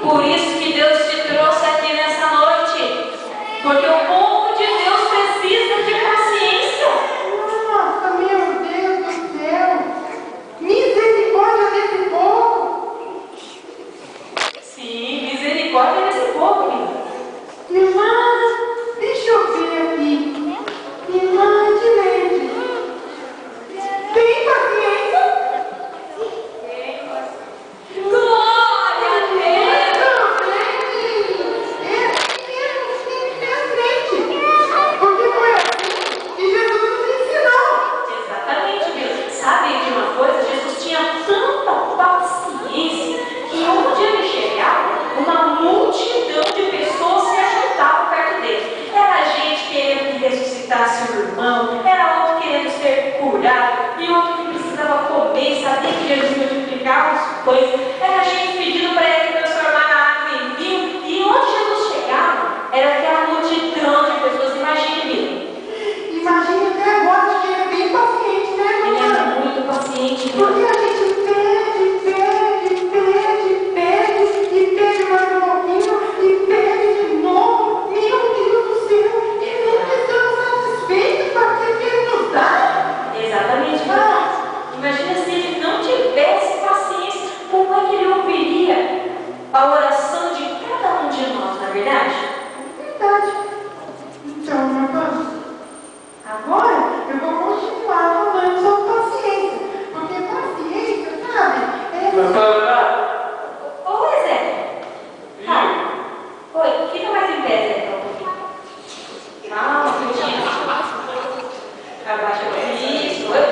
Por isso que Deus te trouxe aqui nessa noite. Porque o povo de Deus precisa de paciência. Nossa, meu Deus do céu! Misericórdia desse povo! Sim, misericórdia desse povo, querido. Irmã, deixa eu ver aqui. Irmã Edilene, tem paciência? Glória a Deus! Porque foi assim que Jesus nos ensinou. Exatamente, Deus. Sabe de uma coisa? Jesus tinha tanta paciência que onde ele chegava, uma multidão de pessoas se ajuntavam perto dele. Era gente querendo que ressuscitasse o irmão, era outro querendo ser curado, e outro que precisava comer, sabia que Jesus multiplicava as coisas. Era gente pedindo para ele transformar a água em vinho, e onde Jesus chegava, era aquela multidão de pessoas. Imagine, Bíblia. Imagina até agora que ele é bem paciente, né, Ele irmã? era muito paciente. Porque a gente pede mais um pouquinho e pede de novo. Meu Deus do céu, e nunca estamos satisfeitos com aquilo que ele nos dá. Exatamente. Imagina se ele não tivesse paciência, como é que ele ouviria a oração de cada um de nós, não é verdade? Verdade. Então, meu irmão, agora eu vou continuar falando sobre paciência. Porque paciência, sabe, Oi, Zé. Oi, fica mais em pé, Zé. Calma, Cristina. Abaixa isso. Oi.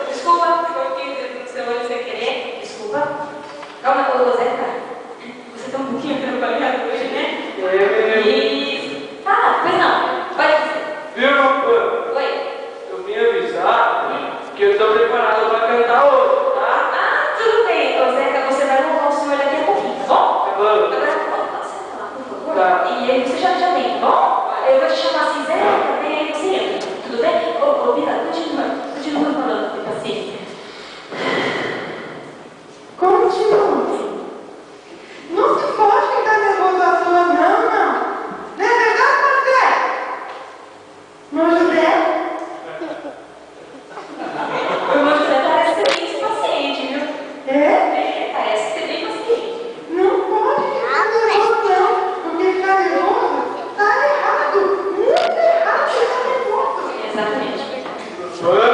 Desculpa, foi que você olhou sem querer. Desculpa. Calma, ô Zé, cara. Você tá um pouquinho atrapalhado hoje, né? Isso. Pois não. Pode dizer. Viu, mamãe? Oi. Eu vim avisar que eu estou preparado para cantar hoje, tá? Tudo bem, ô Zeca, você vai louvar o senhor daqui a pouquinho, tá bom? Tá bom. Agora, senta lá, por favor. Tá. E aí você já vem, tá bom? Eu vou te chamar assim, Zeca, vem aí, você entra. Tudo bem? Ô, Bira, continua falando de paciência. continue. Não se pode ficar nervoso à toa, não. Não é verdade, José? Não, José? O irmão José parece ser bem paciente, viu? É? Parece ser bem paciente. Não pode ficar nervoso, não. Porque ficar nervoso está errado. Muito errado ficar nervoso. Exatamente. Mamãe,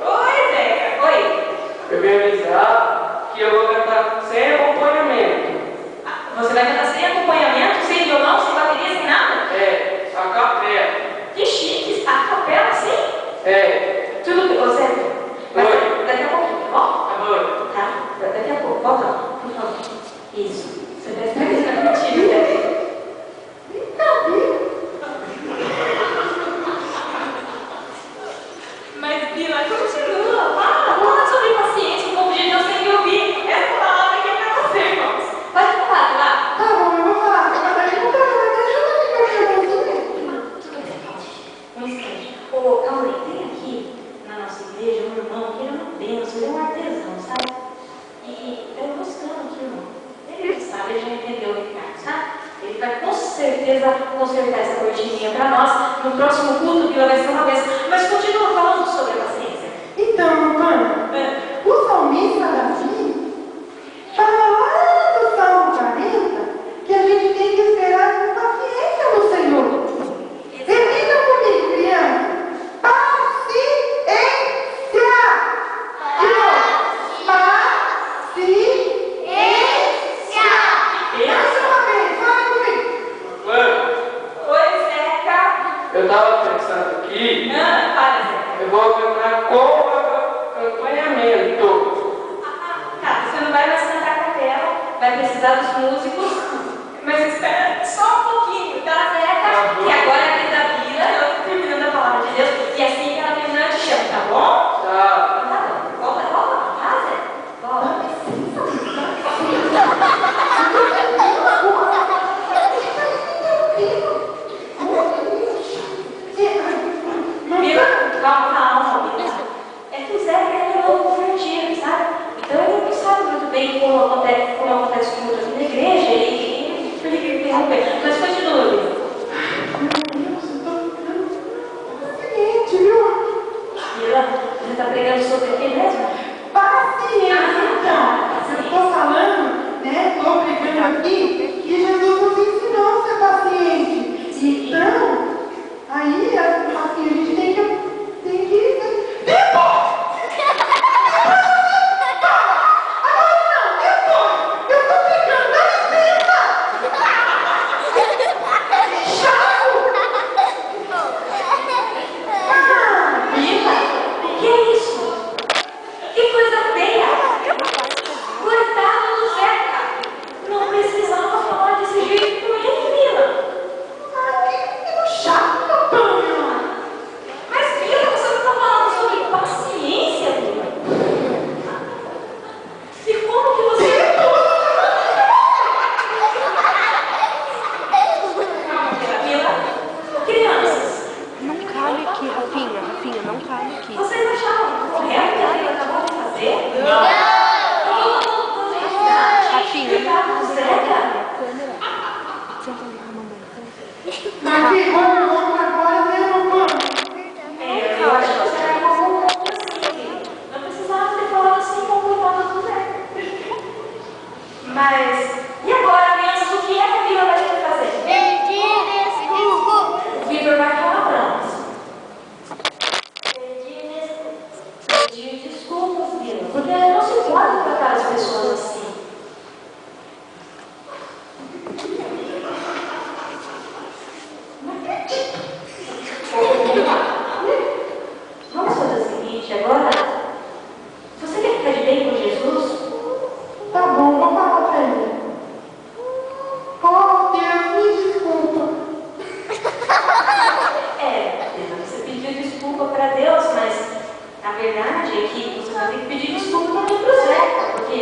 Oi, Zeca. Oi. eu vim avisar que eu vou cantar sem acompanhamento. Você vai cantar sem acompanhamento, sem violão, sem bateria, sem nada? É, a capela. Que chique, a capela, sim? É, Tudo bem, ô Zeca. Mas Oi. daqui a pouquinho, tá bom? tá bom. Tá? Daqui a pouco, volta lá, por favor. Isso. Você presta atenção contigo, né? Mas, Bila, continua. Fala sobre paciência. O povo de Deus tem que ouvir essa palavra aqui pra você, irmãos. Pode falar, Bila. Tá bom, eu vou falar. Mas aí não tá, me ajuda aqui com a nervosinha. Tudo bem, calma. Um instante. Ô, Cauê, tem aqui na nossa igreja um irmão que ele é uma bênção, ele é um artesão, sabe? E eu não mostrando aqui, irmão. Ele sabe, ele já entendeu o recado, sabe? Ele vai com certeza consertar essa cortininha para nós. No próximo culto, Bila vai ser uma vez. Mas continua falando sobre a paciência. Então, irmã, o salmista Davi fala lá no Salmo 40 que a gente tem que esperar com paciência no Senhor. Repita comigo, criança. Paciência. De novo. Paciência. Mais uma vez, fala comigo. Mamãe, Oi, Zeca. eu tava pensando aqui, Fala, Zeca. eu vou cantar com acompanhamento. Tá, você não vai mais cantar a capela, vai precisar dos músicos, mas espera só um pouquinho, tá, Zeca? Que agora é a vez da Bila, eu tô terminando a palavra de Deus, e assim que ela terminar, eu te chamo, tá bom? Tá. Tá bom, volta, tá, Zeca? Volta. Bila, calma, Bila. É que o Zeca ele é novo convertido, sabe? Então ele não sabe muito bem como acontece com outras igrejas, do Zeca? Aqui, vamos agora, né, mamãe? Eu acho que você era como um pouco assim. Não precisava ter falado assim como o irmão do Zeca. Mas, e agora, crianças, o que é que a Bíblia vai ter que fazer? Pedir desculpa. O Vitor vai falar para nós. Pedir desculpas, Bíblia. Porque não se pode tratar as pessoas assim. Vamos fazer o seguinte agora. Você quer ficar de bem com Jesus? Tá bom, vou falar pra ele. Oh, Deus, me desculpa. Você pediu desculpa para Deus, mas a verdade é que você vai ter que pedir desculpa também para o Zeca, porque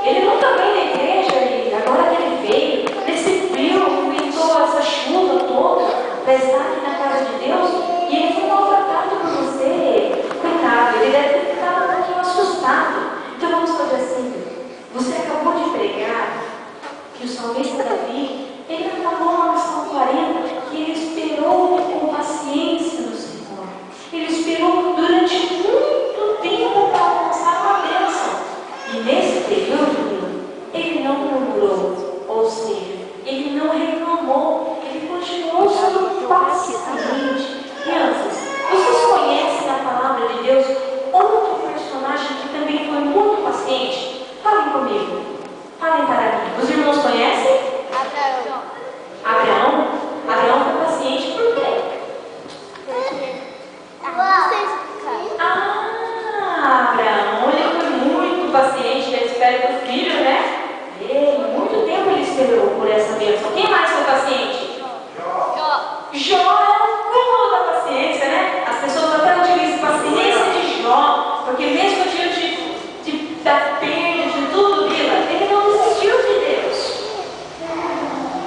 ele nunca veio na igreja e agora que ele veio, nesse frio, aguentou essa chuva toda para estar aqui na casa de Deus e ele foi maltratado por você. Coitado, ele deve ter ficado um pouquinho assustado. Então vamos fazer assim. Você acabou de pregar que o salmista Davi, ele acabou na Salmo 40, que ele esperou com paciência no Senhor. Ele esperou durante muito tempo para alcançar uma bênção. E nesse período, ele não murmurou, ou seja, ele não reclamou, ele continuou sendo paciente. Crianças, vocês conhecem a palavra de Deus outro personagem que também foi muito paciente? Falem comigo. Falem para mim. Os irmãos conhecem? Abraão? Abraão foi paciente por quê? Abraão, ele foi muito paciente à espera do filho, né? Muito tempo ele esperou por essa bênção. Quem mais foi paciente? Jó é o cúmulo da paciência, né? As pessoas até utilizam paciência de Jó, porque mesmo diante da perda, de tudo, ele não desistiu de Deus.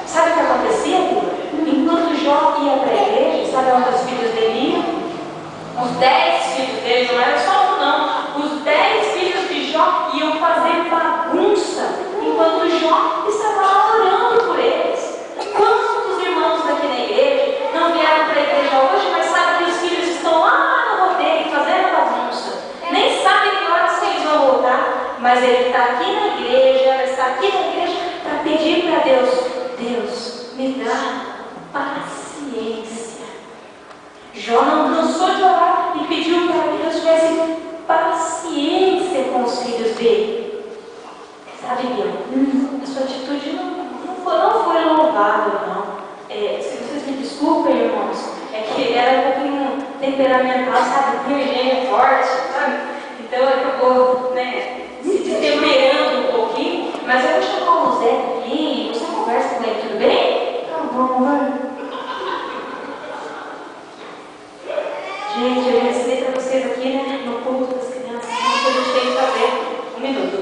Sabe o que acontecia, Vila? Enquanto Jó ia para a igreja, sabe onde os filhos dele iam? Os 10 filhos dele, não era só um, não. Os 10 filhos de Jó iam fazer bagunça enquanto Jó estava lá orando por eles. Quantos irmãos daqui na igreja não vieram para a igreja hoje, mas sabem que os filhos estão lá no rodeio fazendo bagunça? Nem sabem que horas que eles vão voltar, mas ele está aqui na igreja, ela está aqui na igreja para pedir para Deus: Deus, me dá paciência. Jó não cansou de orar e pediu para que Deus tivesse paciência com os filhos dele. Sabe, Bia? A sua atitude não foi louvável, não. Se vocês me desculpem, irmãos, é que era um pouquinho temperamental, sabe? Virgem forte, sabe? Então ele acabou, né, se destemperando um pouquinho. Mas eu vou chamar o Zé aqui e você conversa com ele, tudo bem? Tá bom, vai. Gente, eu já ensinei para vocês aqui, né, no culto das crianças, o que a gente tem que fazer. Um minuto.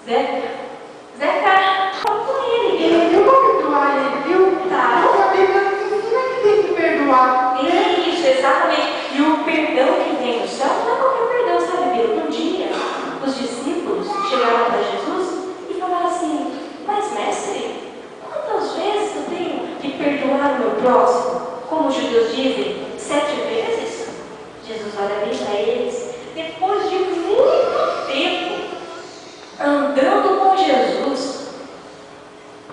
Zeca, fala com ele. Eu vou perdoar ele, viu? Tá. A Bíblia ensina que tem que perdoar. Isso, exatamente. E o perdão que vem do céu não é qualquer perdão, sabe, Bíblia? Um dia, os discípulos chegaram para Jesus e falaram assim: mas mestre, quantas vezes eu tenho que perdoar o meu próximo? Como os judeus dizem, 7 vezes? Jesus olha bem para eles. Depois de muito tempo andando com Jesus,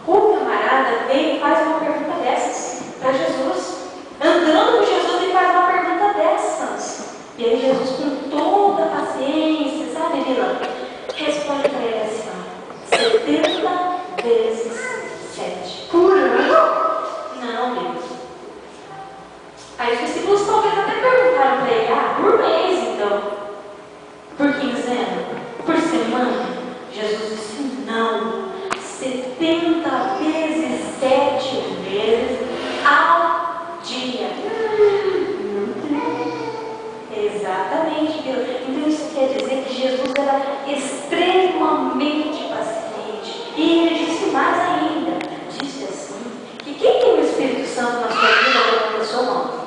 o camarada vem e faz uma pergunta dessas para Jesus. Andando com Jesus e faz uma pergunta dessas. E aí Jesus, com toda a paciência, sabe, Lila, responde para ele assim: 70 vezes 7. Por ano? Não, Lila. Aí os discípulos talvez até perguntaram para ele: por mês então? Por quinzena? Por semana? Jesus disse: não, 70 vezes 7 vezes ao dia. Exatamente, viu? Então isso quer dizer que Jesus era extremamente paciente. E ele disse mais ainda, disse assim, que quem tem o Espírito Santo na sua vida é uma pessoa nova.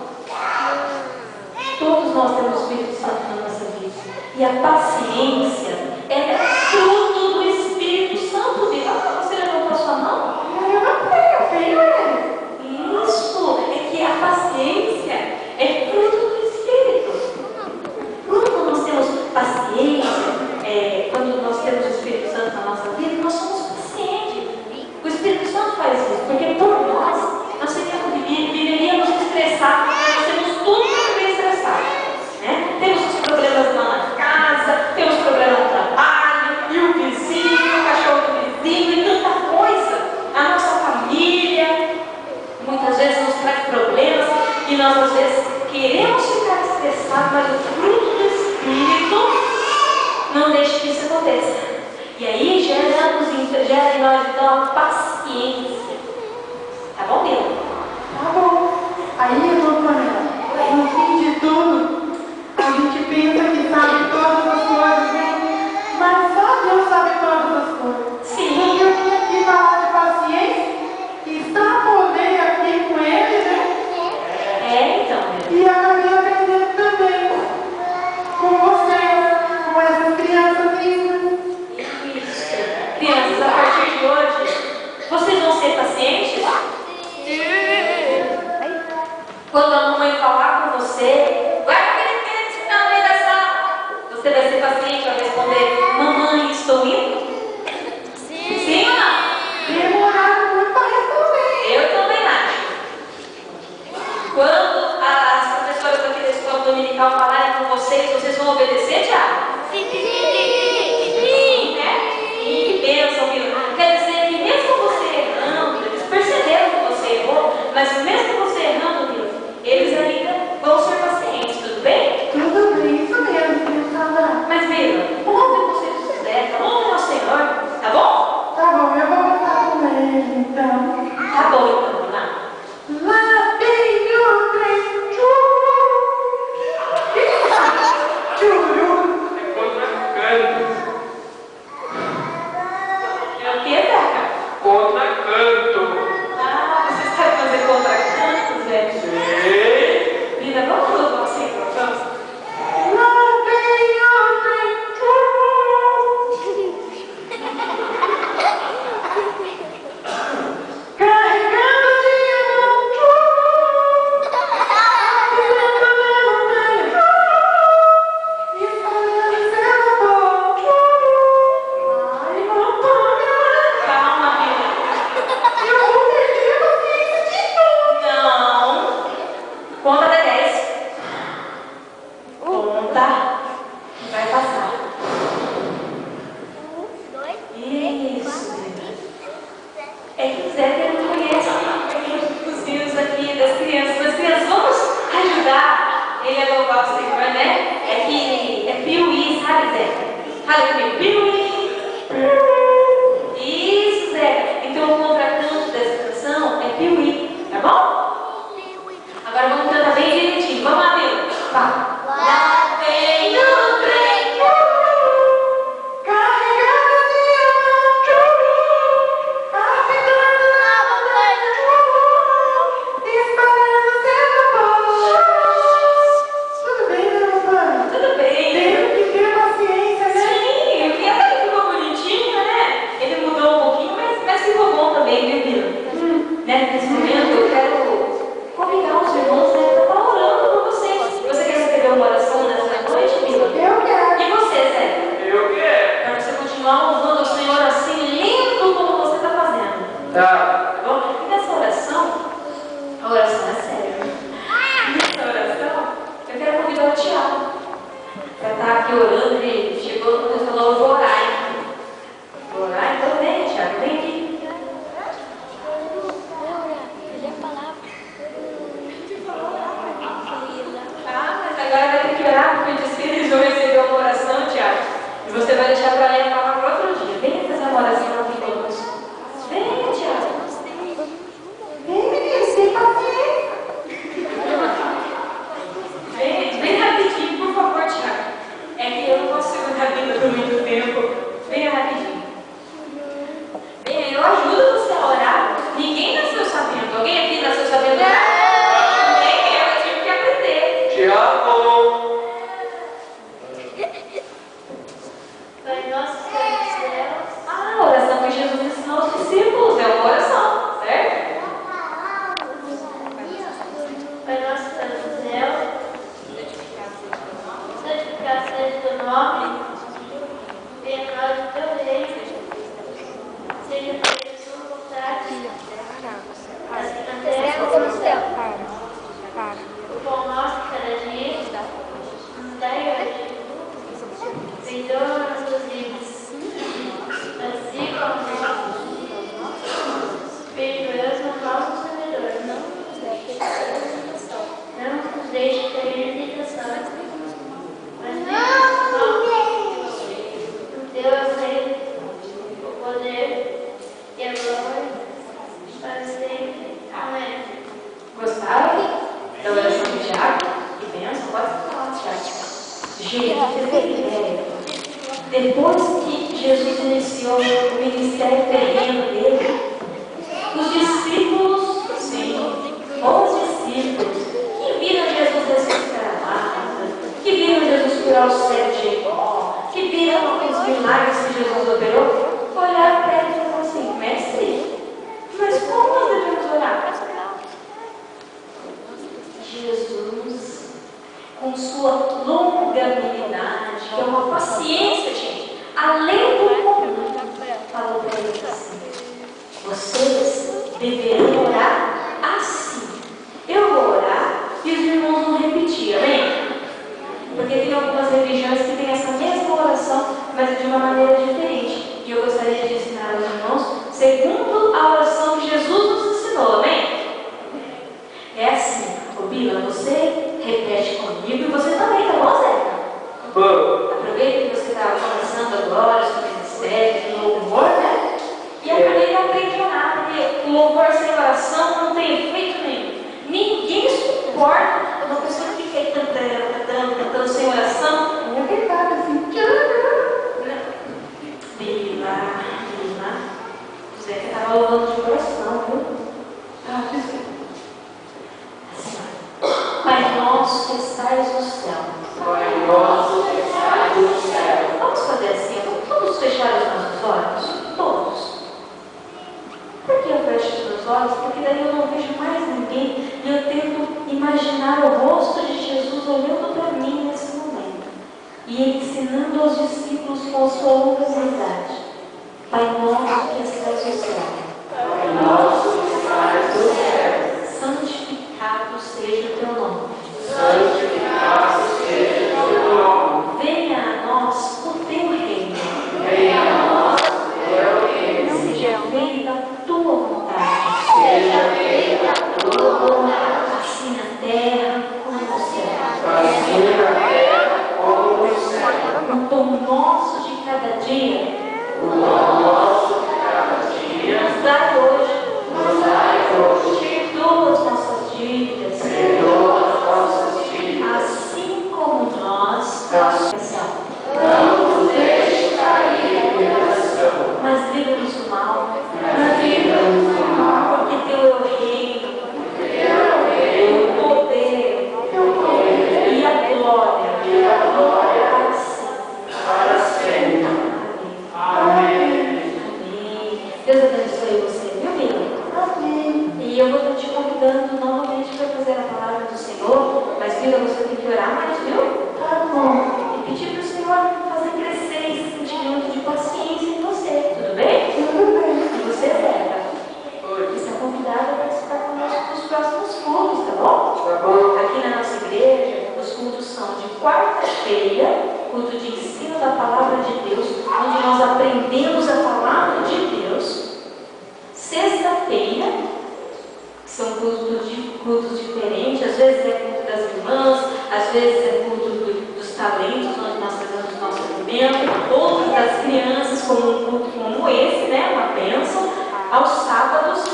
todos nós temos o Espírito Santo na nossa vida. E a paciência é fruto do Espírito Santo. Você levantou a sua mão? Eu tenho ele. Isso, é que a paciência é fruto do Espírito. Quando nós temos paciência, quando nós temos o Espírito Santo na nossa vida, nós somos pacientes. O Espírito Santo faz isso, porque por nós viveríamos estressados, nós temos tudo para viver estressado. Né? Temos os problemas lá na casa, temos problemas no trabalho, e o vizinho, o cachorro do vizinho, e tanta coisa. A nossa família, muitas vezes nos traz problemas, e nós às vezes queremos ficar estressados, mas o fruto do Espírito não deixa que isso aconteça. E aí gera em nós então a paciência. Tá bom, Deus? Tá bom. Aí, irmã Pamela, no fim de tudo, a gente pensa que sabe todas as coisas, né? Mas só Deus sabe todas as coisas. Sim. Eu vim aqui falar de paciência e extrapolei aqui com ele, né? Então, E acabei aprendendo também com vocês, com essas crianças lindas. isso. Crianças, a partir de hoje, vocês vão ser pacientes? Quando a mamãe falar com você, vai aquele que está no meio da sala. Você vai ser paciente ao responder: mamãe, estou indo? Sim ou não? Demoraram muito para responder. Eu também acho. Quando as professoras aqui da escola dominical falarem com vocês, vocês vão obedecer, Tiago? Sim, né? E pensam que quer dizer que mesmo você errando, eles perceberam que você errou, mas mesmo você errando, eles ainda vão ser pacientes, tudo bem? Tudo bem, isso mesmo, Deus sabe. Mas Vila, ouve o conselho do José, ouve ao Senhor, tá bom? Tá bom, eu vou voltar com ele, então. Tá bom, então, vamos lá. Lá vem o trem, churu. É contra-canto. É o que, Zeca? Contra-canto. Ah, você sabe fazer contracanto, Zé? Sim. Linda, vamos louvar o Senhor, vamos. Lá vem o trem, carregando dinheiro, Calma, Vila. Não. Conta até 10. Conta. Vai passar. Isso. É que o Zé não conhece os filhos aqui das crianças. As crianças, vamos ajudar ele a louvar o Senhor, né? É que é piuí, sabe, Zé? Fala comigo, piuí. Isso, Zé. Então o contracanto dessa canção é piuí, tá bom? Agora vamos cantar bem direitinho. Vamos lá, Vila. Vai. Lá vem o trem. carregando dinheiro, espalhando seu tudo bem, meu pai? Tudo bem. Tenho que ter paciência, né? Sim, o que até que ficou bonitinho, né? Ele mudou um pouquinho, mas ficou bom também, viu, Vila? Né? Nesse momento eu quero convidar os irmãos a estar orando por vocês. Você quer receber uma oração nessa noite, Vila? Eu quero. E você, Zé? Eu quero. Para você continuar louvando o Senhor assim, lindo como você está fazendo. Tá. Tá bom? E nessa oração, a oração é séria. Nessa oração, eu quero convidar o Tiago para estar aqui orando. Ele chegou e falou: eu vou orar. Vou orar? Então vem, Tiago, vem aqui. Ah, mas agora vai ter que orar, porque eu disse que eles vão receber uma oração, Tiago. E você vai deixar para ler a palavra para outro dia. Venha fazer uma oração aqui conosco. Venha, Tiago. Vem, menino, tem paciência. Vem rapidinho, por favor, Tiago. É que eu não posso segurar a vida por muito tempo. Venha rapidinho. Venha, eu ajudo você a orar. Ninguém nasceu sabendo. Alguém aqui nasceu sabendo orar? Ninguém, eu tive que aprender. Tiago. deixe cair em tentação. Mas Deus tem o poder e a glória para sempre. Amém. Gostaram da oração de Tiago? Que bênção, pode falar, Tiago. Gente, depois que Jesus iniciou o ministério terreno dele, os discípulos, sim, os discípulos, que viram Jesus ressuscitar a Lázaro, que viram Jesus curar o cego de Jericó, que viram os milagres que Jesus operou, olharam para ele e falaram assim: mestre, mas como nós devemos orar? Jesus, com sua longanimidade, que é uma paciência, gente, além do comum, falou para eles assim: vocês deverão orar assim. Eu vou orar e os irmãos vão repetir, amém? Porque tem algumas religiões que têm essa mesma oração, mas de uma maneira diferente. E eu gostaria de ensinar aos irmãos segundo a oração que Jesus nos ensinou, amém? É assim: ô Bila, você repete comigo e você também, tá bom, Zé? Aproveita que você está começando agora sobre o ministério, no louvor, né? E aproveita e aprende a orar, porque o louvor sem oração não tem efeito nenhum. Ninguém suporta uma pessoa que fica aí cantando sem oração. É verdade, assim. Bila. O Zé que estava louvando de coração, viu? Desculpa. Pai nosso que estais no céu. Pai nosso que estás no céu. Vamos fazer assim, vamos fechar os nossos olhos? Todos. Por que eu fecho os meus olhos? Porque daí eu não vejo mais ninguém e eu tento imaginar o rosto de Jesus olhando para mim nesse momento e ensinando aos discípulos com a sua longanimidade. Pai nosso que estás no céu. Pai nosso que estás no céu. Santificado seja o teu nome. Santificado seja o teu nome. Venha a nós o teu reino. Venha a nós o teu reino. Seja feita a tua vontade. Seja feita a tua vontade. Assim na terra como no céu. Assim na terra como no céu. O pão nosso de cada dia O pão nosso de cada dia nos dai hoje. nos dai hoje. Perdoa as nossas dívidas. Perdoa as nossas dívidas. Assim como nós. Não nos deixe cair em tentação. Mas livra-nos do mal. Mas livra-nos do mal. Porque teu é o reino. O poder. E a glória. Para sempre. Para sempre. Amém. Amém. Deus abençoe você, viu, Bíblia? Amém. E eu vou estar te convidando novamente para fazer a palavra do Senhor. Mas, Bíblia, você tem que orar mais, viu? Tá bom. E pedir para o Senhor fazer crescer esse sentimento de paciência em você, tudo bem? Tudo bem. E você, Zeca, está convidado a participar conosco dos próximos cultos, tá bom? Tá bom? Aqui na nossa igreja, os cultos são de quarta-feira, culto de ensino da palavra de Deus, onde nós aprendemos a palavra de Deus. Sexta-feira, que são cultos diferentes, às vezes é culto das irmãs, às vezes é culto dos talentos, onde nós fazemos o nosso alimento, outros das crianças, como um culto como esse, né, uma bênção, aos sábados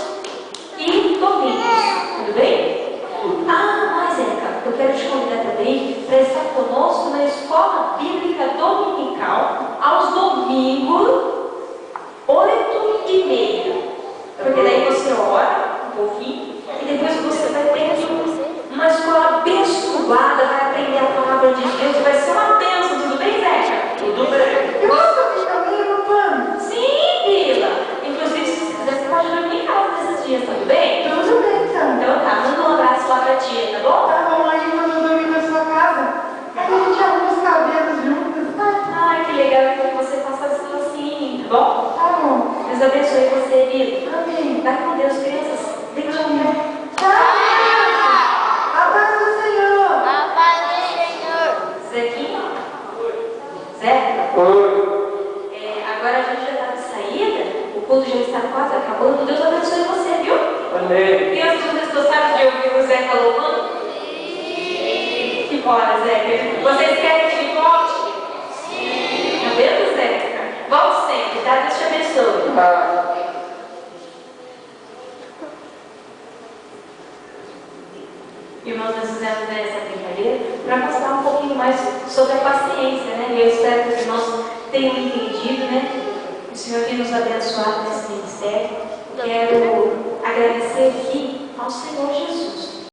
e domingos, tudo bem? Mas Zeca, eu quero te convidar também para estar conosco na escola bíblica dominical, aos domingos, 8h30, porque daí você ora um pouquinho e depois você vai ter uma escola abençoada, vai aprender a palavra de Deus, vai ser uma bênção, tudo bem, Zeca? Tudo bem. Eu posso ficar meio no pano? Sim, Bila! Inclusive, se você quiser, você pode dormir em casa nesses dias, tudo bem? Tudo bem, então. Então tá, manda um abraço lá pra tia, tá bom? Tá bom, aí quando eu dormir na sua casa, aí a gente arruma os cabelos juntos, tá? Ai, que legal que você faça isso assim. Bora, Zeca. Vocês querem que ele volte? Sim. Tá vendo, Zeca? Volte sempre, tá? Deus te abençoe. Irmãos, nós fizemos essa brincadeira para mostrar um pouquinho mais sobre a paciência, né? E eu espero que os irmãos tenham entendido, né? O Senhor tem nos abençoado nesse ministério. Quero agradecer aqui ao Senhor Jesus.